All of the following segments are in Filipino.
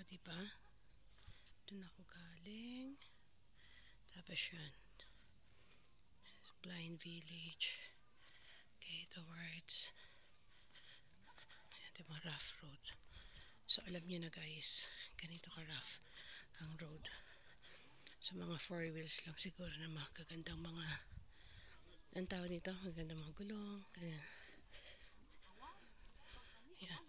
diba? Doon ako galing. Tapos yun. Blind Village. Okay, towards diba, rough road. So, alam nyo na guys, ganito ka-rough ang road. So, mga 4 wheels lang siguro na magagandang mga, ang tawag nito, magandang mga gulong. Ganyan. Yan.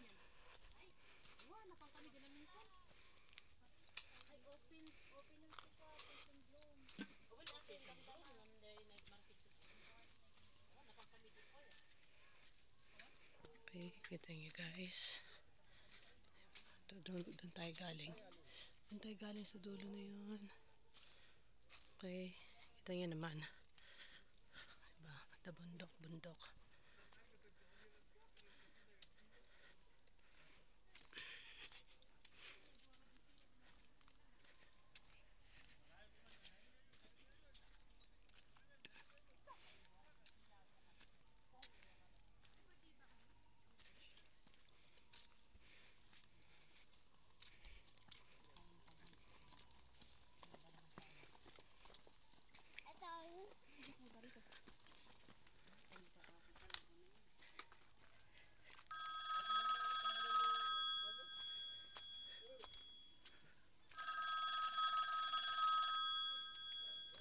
Okay, kita nyo guys. Doon tayo galing. Doon tayo galing sa dulo na yun. Okay, kita nyo naman. Diba? Bundok.